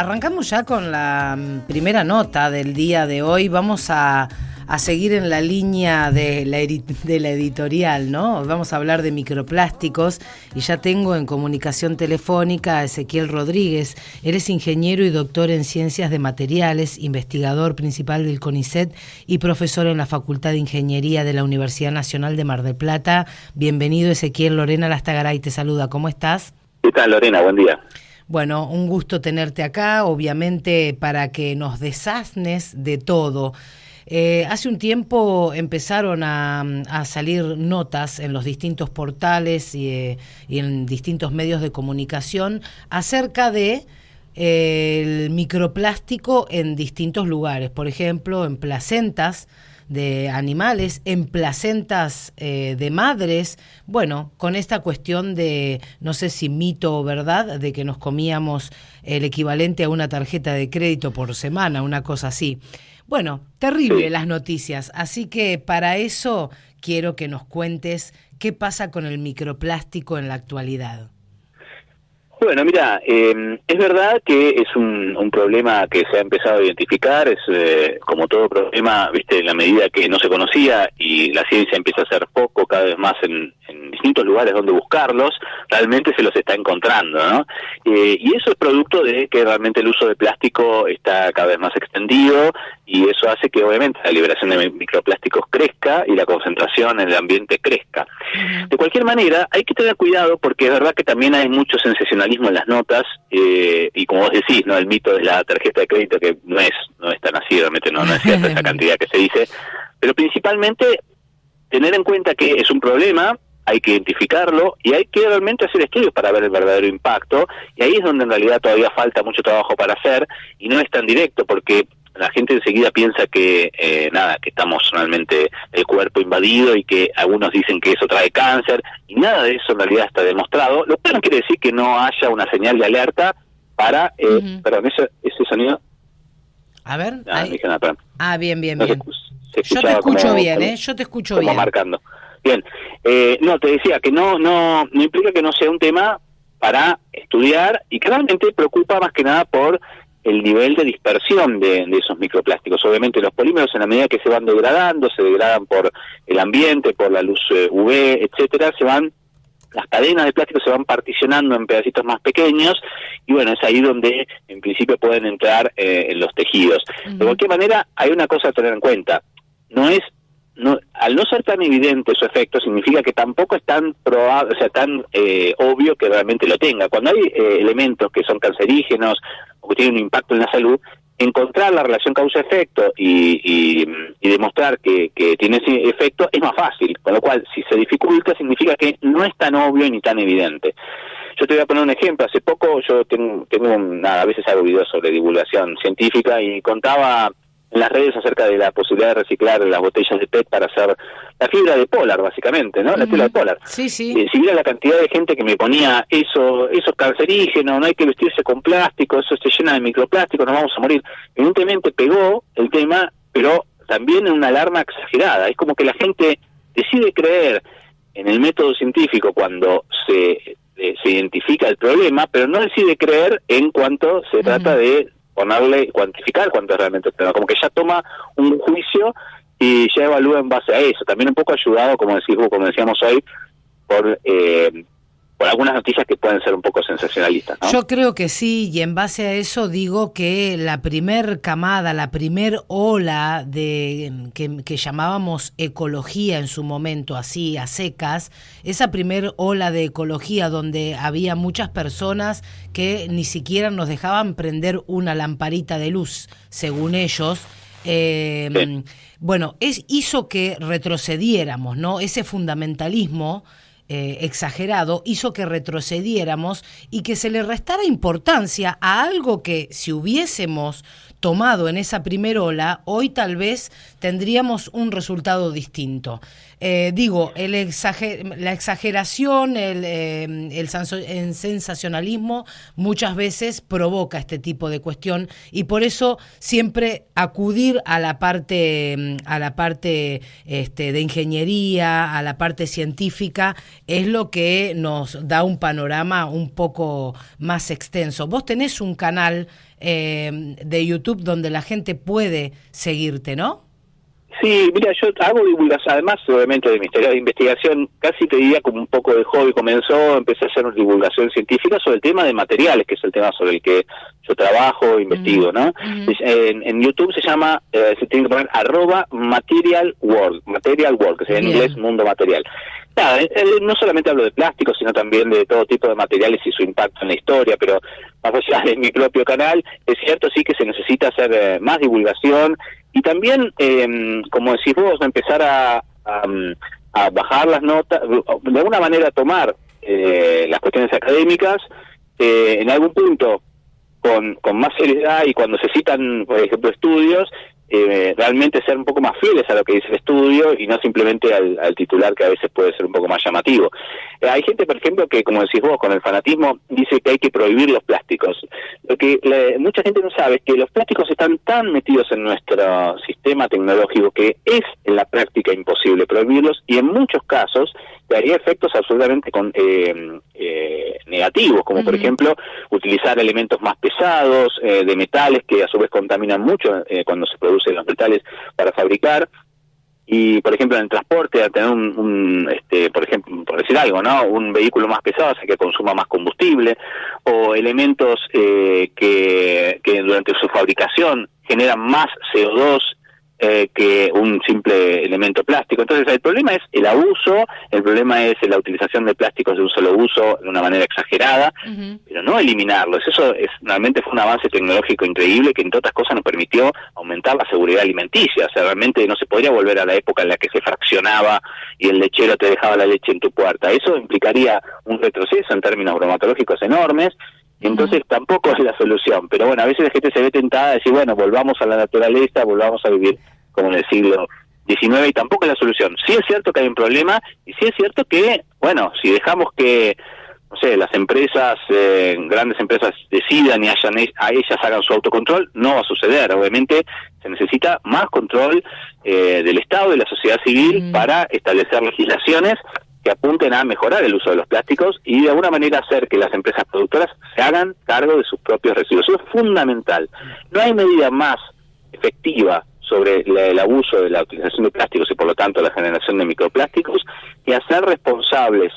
Arrancamos ya con la primera nota del día de hoy. Vamos a seguir en la línea de la editorial, ¿no? Vamos a hablar de microplásticos y ya tengo en comunicación telefónica a Ezequiel Rodríguez. Él es ingeniero y doctor en ciencias de materiales, investigador principal del CONICET y profesor en la Facultad de Ingeniería de la Universidad Nacional de Mar del Plata. Bienvenido, Ezequiel. Lorena Lastagaray te saluda. ¿Cómo estás? ¿Qué tal, Lorena? Buen día. Bueno, un gusto tenerte acá, obviamente para que nos desasnes de todo. Hace un tiempo empezaron a salir notas en los distintos portales y en distintos medios de comunicación acerca de el microplástico en distintos lugares, por ejemplo, en placentas de animales, en placentas de madres, bueno, con esta cuestión de, no sé si mito o verdad, de que nos comíamos el equivalente a una tarjeta de crédito por semana, una cosa así. Bueno, terrible las noticias, así que para eso quiero que nos cuentes qué pasa con el microplástico en la actualidad. Bueno, mira, es verdad que es un problema que se ha empezado a identificar, es como todo problema, viste, en la medida que no se conocía y la ciencia empieza a hacer foco cada vez más en distintos lugares donde buscarlos, realmente se los está encontrando, ¿no? Y eso es producto de que realmente el uso de plástico está cada vez más extendido y eso hace que obviamente la liberación de microplásticos crezca y la concentración en el ambiente crezca. De cualquier manera, hay que tener cuidado porque es verdad que también hay mucho sensacionalismo en las notas y como vos decís, no, el mito de la tarjeta de crédito que no es tan así, realmente no es cierta esa cantidad que se dice, pero principalmente tener en cuenta que es un problema, hay que identificarlo y hay que realmente hacer estudios para ver el verdadero impacto, y ahí es donde en realidad todavía falta mucho trabajo para hacer y no es tan directo porque la gente enseguida piensa que que estamos realmente el cuerpo invadido y que algunos dicen que eso trae cáncer y nada de eso en realidad está demostrado, lo cual no quiere decir que no haya una señal de alerta para perdón, ese sonido. A ver, bien. No yo te escucho como, bien, yo te escucho bien. Marcando. Bien, no, te decía que no implica que no sea un tema para estudiar y que realmente preocupa más que nada por el nivel de dispersión de esos microplásticos. Obviamente los polímeros, en la medida que se van degradando, se degradan por el ambiente, por la luz UV, etcétera, las cadenas de plástico se van particionando en pedacitos más pequeños y bueno, es ahí donde en principio pueden entrar en los tejidos. De cualquier manera, hay una cosa a tener en cuenta, al no ser tan evidente su efecto, significa que tampoco es tan probable, tan obvio que realmente lo tenga. Cuando hay elementos que son cancerígenos o que tienen un impacto en la salud, encontrar la relación causa-efecto y demostrar que tiene ese efecto es más fácil, con lo cual si se dificulta significa que no es tan obvio ni tan evidente. Yo te voy a poner un ejemplo. Hace poco yo tengo a veces hago videos sobre divulgación científica y contaba en las redes acerca de la posibilidad de reciclar las botellas de PET para hacer la fibra de polar, básicamente, ¿no? La tela de polar. Sí. Si viera la cantidad de gente que me ponía eso es cancerígeno, no hay que vestirse con plástico, eso se llena de microplástico, nos vamos a morir. Evidentemente pegó el tema, pero también en una alarma exagerada. Es como que la gente decide creer en el método científico cuando se identifica el problema, pero no decide creer en cuanto se trata de cuantificar cuánto es realmente el problema, como que ya toma un juicio y ya evalúa en base a eso. También un poco ayudado, como decíamos hoy, por algunas noticias que pueden ser un poco sensacionalistas, ¿no? Yo creo que sí, y en base a eso digo que la primer camada, la primer ola que llamábamos ecología en su momento, así a secas, esa primer ola de ecología donde había muchas personas que ni siquiera nos dejaban prender una lamparita de luz, según ellos, bueno, hizo que retrocediéramos, ¿no? Ese fundamentalismo exagerado hizo que retrocediéramos y que se le restara importancia a algo que si hubiésemos tomado en esa primera ola, hoy tal vez tendríamos un resultado distinto. Digo, la exageración, el sensacionalismo muchas veces provoca este tipo de cuestión y por eso siempre acudir a la parte de ingeniería, a la parte científica, es lo que nos da un panorama un poco más extenso. Vos tenés un canal de YouTube donde la gente puede seguirte, ¿no? Sí, mira, yo hago divulgación, además obviamente de mi historia de investigación, casi te diría como un poco de hobby comenzó, empecé a hacer divulgación científica sobre el tema de materiales, que es el tema sobre el que yo trabajo, investigo, ¿no? En YouTube se llama, se tiene que poner @material world, que sería en inglés mundo material. Nada, no solamente hablo de plástico, sino también de todo tipo de materiales y su impacto en la historia, pero más allá de mi propio canal, es cierto sí que se necesita hacer más divulgación y también, como decís vos, empezar a bajar las notas, de alguna manera tomar las cuestiones académicas en algún punto con más seriedad y cuando se citan, por ejemplo, estudios, realmente ser un poco más fieles a lo que dice el estudio y no simplemente al titular que a veces puede ser un poco más llamativo. Hay gente, por ejemplo, que como decís vos, con el fanatismo dice que hay que prohibir los plásticos. Lo que mucha gente no sabe es que los plásticos están tan metidos en nuestro sistema tecnológico que es en la práctica imposible prohibirlos y en muchos casos daría efectos absolutamente negativos, como por ejemplo utilizar elementos más pesados, de metales que a su vez contaminan mucho cuando se producen los metales para fabricar, y por ejemplo en el transporte, a tener por ejemplo, por decir algo, ¿no? Un vehículo más pesado hace que consuma más combustible, o elementos que durante su fabricación generan más CO2 que un simple elemento plástico. Entonces el problema es el abuso, el problema es la utilización de plásticos de un solo uso de una manera exagerada, pero no eliminarlos. Eso realmente fue un avance tecnológico increíble que entre otras cosas nos permitió aumentar la seguridad alimenticia. O sea, realmente no se podría volver a la época en la que se fraccionaba y el lechero te dejaba la leche en tu puerta. Eso implicaría un retroceso en términos bromatológicos enormes. Entonces tampoco es la solución, pero bueno, a veces la gente se ve tentada a decir, bueno, volvamos a la naturaleza, volvamos a vivir como en el siglo XIX, y tampoco es la solución. Sí es cierto que hay un problema, y sí es cierto que, bueno, si dejamos que, no sé, las empresas, grandes empresas decidan y a ellas hagan su autocontrol, no va a suceder. Obviamente se necesita más control del Estado, de la sociedad civil, para establecer legislaciones que apunten a mejorar el uso de los plásticos y de alguna manera hacer que las empresas productoras se hagan cargo de sus propios residuos. Eso es fundamental. No hay medida más efectiva sobre el abuso de la utilización de plásticos y por lo tanto la generación de microplásticos que hacer responsables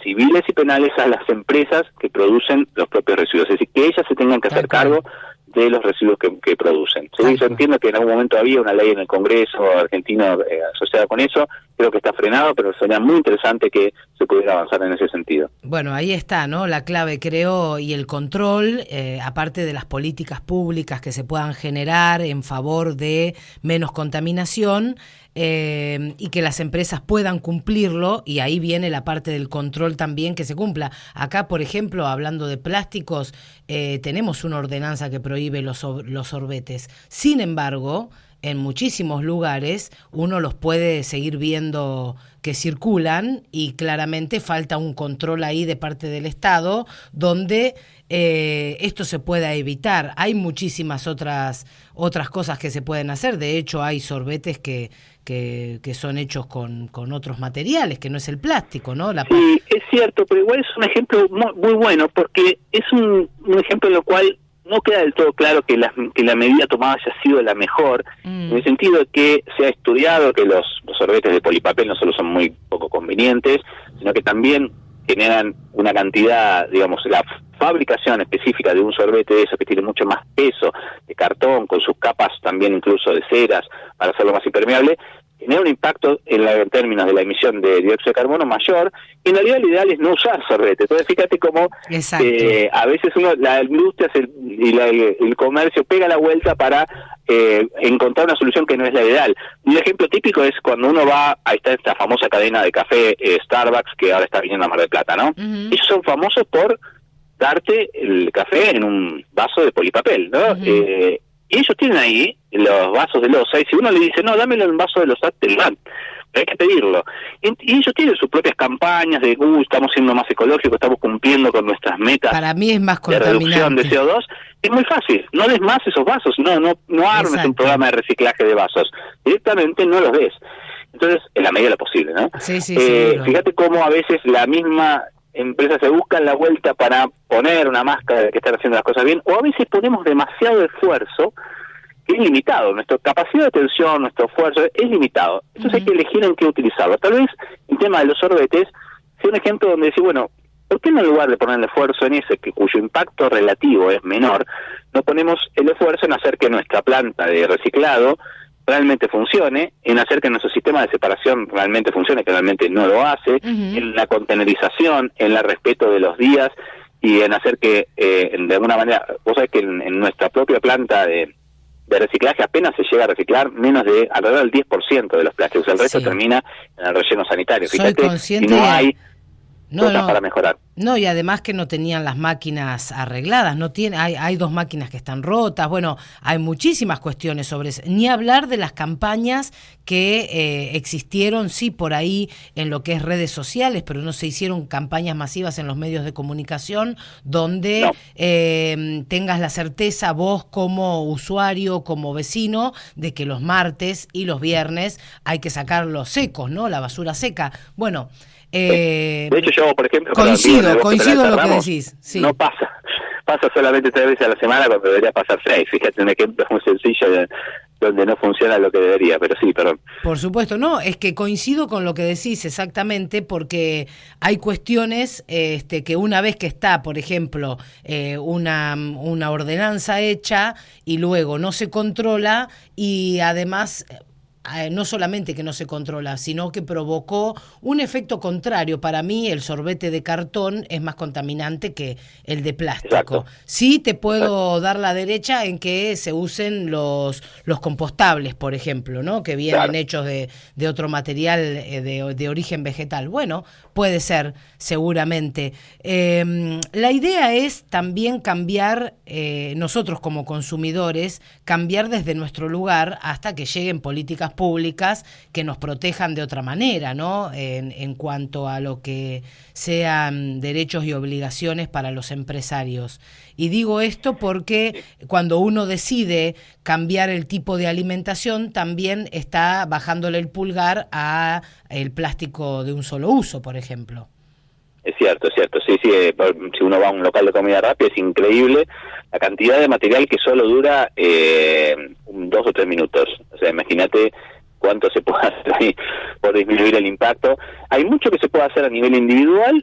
civiles y penales a las empresas que producen los propios residuos. Es decir, que ellas se tengan que hacer cargo de los residuos que producen. Sí, yo entiendo que en algún momento había una ley en el Congreso argentino asociada con eso, creo que está frenado, pero sería muy interesante que se pudiera avanzar en ese sentido. Bueno, ahí está, ¿no? La clave, creo, y el control, aparte de las políticas públicas que se puedan generar en favor de menos contaminación, y que las empresas puedan cumplirlo, y ahí viene la parte del control también que se cumpla. Acá, por ejemplo, hablando de plásticos, tenemos una ordenanza que prohíbe los sorbetes. Sin embargo, en muchísimos lugares uno los puede seguir viendo que circulan y claramente falta un control ahí de parte del Estado donde esto se pueda evitar. Hay muchísimas otras cosas que se pueden hacer. De hecho, hay sorbetes que son hechos con otros materiales, que no es el plástico, ¿no? Sí, es cierto, pero igual es un ejemplo muy bueno porque es un ejemplo en lo cual no queda del todo claro que la medida tomada haya sido la mejor, en el sentido de que se ha estudiado que los sorbetes de polipapel no solo son muy poco convenientes, sino que también generan una cantidad, digamos, la fabricación específica de un sorbete de eso que tiene mucho más peso, de cartón, con sus capas también incluso de ceras, para hacerlo más impermeable, genera un impacto en términos de la emisión de dióxido de carbono mayor, y en realidad lo ideal es no usar sorbete. Entonces fíjate cómo a veces la industria el comercio pega la vuelta para encontrar una solución que no es la ideal. Un ejemplo típico es cuando uno va a esta famosa cadena de café Starbucks, que ahora está viniendo a Mar del Plata, ¿no? Ellos son famosos por darte el café en un vaso de polipapel, ¿no? Y ellos tienen ahí los vasos de loza, y si uno le dice, no, dámelo en vaso de loza, te lo dan. Pero hay que pedirlo. Y ellos tienen sus propias campañas de, estamos siendo más ecológicos, estamos cumpliendo con nuestras metas. Para mí es más de reducción de CO2. Es muy fácil, no des más esos vasos, no armes un programa de reciclaje de vasos, directamente no los des. Entonces, en la medida de lo posible, ¿no? Sí, fíjate cómo a veces la misma empresa se busca la vuelta para poner una máscara de que están haciendo las cosas bien, o a veces ponemos demasiado esfuerzo, que es limitado, nuestra capacidad de atención, nuestro esfuerzo es limitado, entonces hay que elegir en qué utilizarlo. Tal vez el tema de los sorbetes sea un ejemplo donde decir, bueno, ¿por qué no, en lugar de poner el esfuerzo en ese cuyo impacto relativo es menor, no ponemos el esfuerzo en hacer que nuestra planta de reciclado realmente funcione, en hacer que nuestro sistema de separación realmente funcione, que realmente no lo hace, en la contenerización, en el respeto de los días, y en hacer que, de alguna manera, vos sabés que en nuestra propia planta de reciclaje apenas se llega a reciclar menos de alrededor del 10% de los plásticos, el resto termina en el relleno sanitario. Fíjate, si no hay cosas para mejorar. No, y además que no tenían las máquinas arregladas, hay 2 máquinas que están rotas, bueno, hay muchísimas cuestiones sobre eso, ni hablar de las campañas que existieron, sí, por ahí en lo que es redes sociales, pero no se hicieron campañas masivas en los medios de comunicación donde tengas la certeza vos como usuario, como vecino, de que los martes y los viernes hay que sacar los secos, ¿no? La basura seca. Bueno, de hecho yo, por ejemplo, coincido lo que decís, sí. No pasa solamente 3 veces a la semana cuando debería pasar 6. Fíjate, un ejemplo muy sencillo donde no funciona lo que debería, pero sí, perdón. Por supuesto, no, es que coincido con lo que decís exactamente, porque hay cuestiones que una vez que está, por ejemplo, una ordenanza hecha y luego no se controla, y además no solamente que no se controla, sino que provocó un efecto contrario. Para mí el sorbete de cartón es más contaminante que el de plástico. Exacto. Sí te puedo dar la derecha en que se usen los compostables, por ejemplo, ¿no? Que vienen hechos de otro material de origen vegetal. Bueno, puede ser, seguramente. La idea es también cambiar, nosotros como consumidores, cambiar desde nuestro lugar hasta que lleguen políticas públicas que nos protejan de otra manera, ¿no? En cuanto a lo que sean derechos y obligaciones para los empresarios. Y digo esto porque cuando uno decide cambiar el tipo de alimentación, también está bajándole el pulgar a el plástico de un solo uso, por ejemplo. Es cierto, sí, si uno va a un local de comida rápida es increíble la cantidad de material que solo dura 2 o 3 minutos. O sea, imagínate cuánto se puede hacer ahí por disminuir el impacto. Hay mucho que se puede hacer a nivel individual,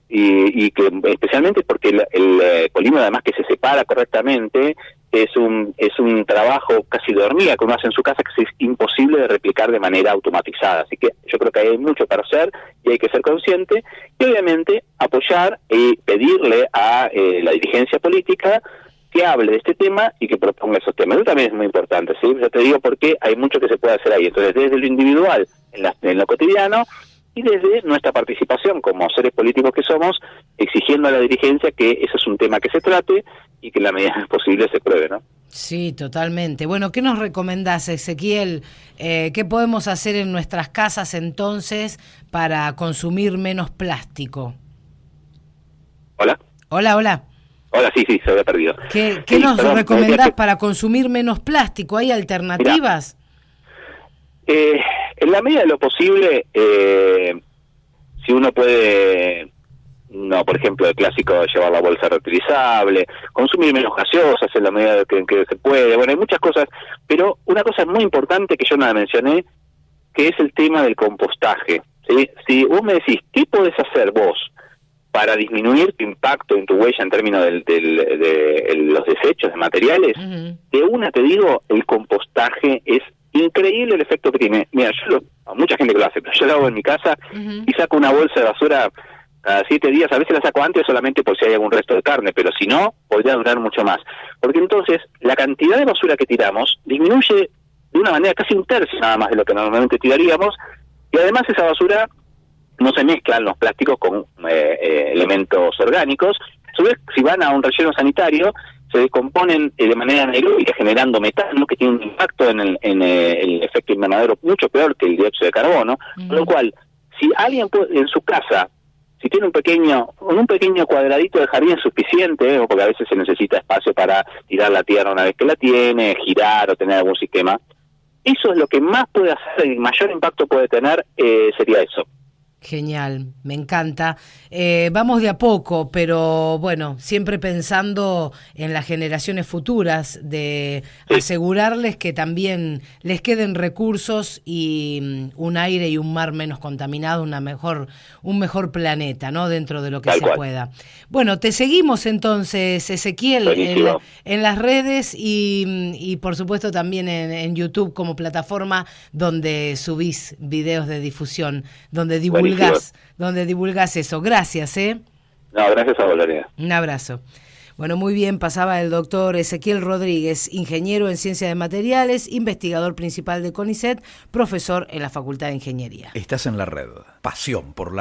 y que especialmente porque el polímero, además que se separa correctamente, es un trabajo casi de hormiga que uno hace en su casa, que es imposible de replicar de manera automatizada. Así que yo creo que hay mucho para hacer y hay que ser consciente y obviamente apoyar y pedirle a la dirigencia política que hable de este tema y que proponga esos temas. Eso también es muy importante, ¿sí? Yo te digo porque hay mucho que se puede hacer ahí. Entonces, desde lo individual, en lo cotidiano, y desde nuestra participación como seres políticos que somos, exigiendo a la dirigencia que ese es un tema que se trate y que en la medida posible se pruebe, ¿no? Sí, totalmente. Bueno, ¿qué nos recomendás, Ezequiel? ¿Qué podemos hacer en nuestras casas entonces para consumir menos plástico? ¿Hola? Hola. Hola, sí, se había perdido. ¿Qué nos recomendás para consumir menos plástico? ¿Hay alternativas? En la medida de lo posible, si uno puede, por ejemplo, el clásico, llevar la bolsa reutilizable, consumir menos gaseosas en la medida de que se puede. Bueno, hay muchas cosas, pero una cosa muy importante que yo no la mencioné, que es el tema del compostaje, ¿sí? Si vos me decís, ¿qué podés hacer vos para disminuir tu impacto en tu huella en términos de los desechos de materiales? De una te digo, el compostaje es increíble el efecto que tiene. Mira, a mucha gente que lo hace, pero yo lo hago en mi casa y saco una bolsa de basura cada 7 días, a veces la saco antes solamente por si hay algún resto de carne, pero si no, podría durar mucho más. Porque entonces, la cantidad de basura que tiramos disminuye de una manera casi 1/3 nada más de lo que normalmente tiraríamos, y además esa basura no se mezclan los plásticos con elementos orgánicos. A su vez, si van a un relleno sanitario, se descomponen de manera anaeróbica generando metano, que tiene un impacto en el efecto invernadero mucho peor que el dióxido de carbono, con lo cual, si alguien en su casa, si tiene un pequeño cuadradito de jardín es suficiente, porque a veces se necesita espacio para tirar la tierra una vez que la tiene, girar o tener algún sistema, eso es lo que más puede hacer, el mayor impacto puede tener, sería eso. Genial, me encanta. Vamos de a poco, pero bueno, siempre pensando en las generaciones futuras, de asegurarles que también les queden recursos y un aire y un mar menos contaminado, un mejor planeta, ¿no? Dentro de lo que se pueda. Bueno, te seguimos entonces, Ezequiel, en las redes y por supuesto también en YouTube como plataforma donde subís videos de difusión, donde divulgas eso. Gracias, No, gracias a Valeria. Un abrazo. Bueno, muy bien, pasaba el doctor Ezequiel Rodríguez, ingeniero en Ciencia de Materiales, investigador principal de CONICET, profesor en la Facultad de Ingeniería. Estás en la red. Pasión por la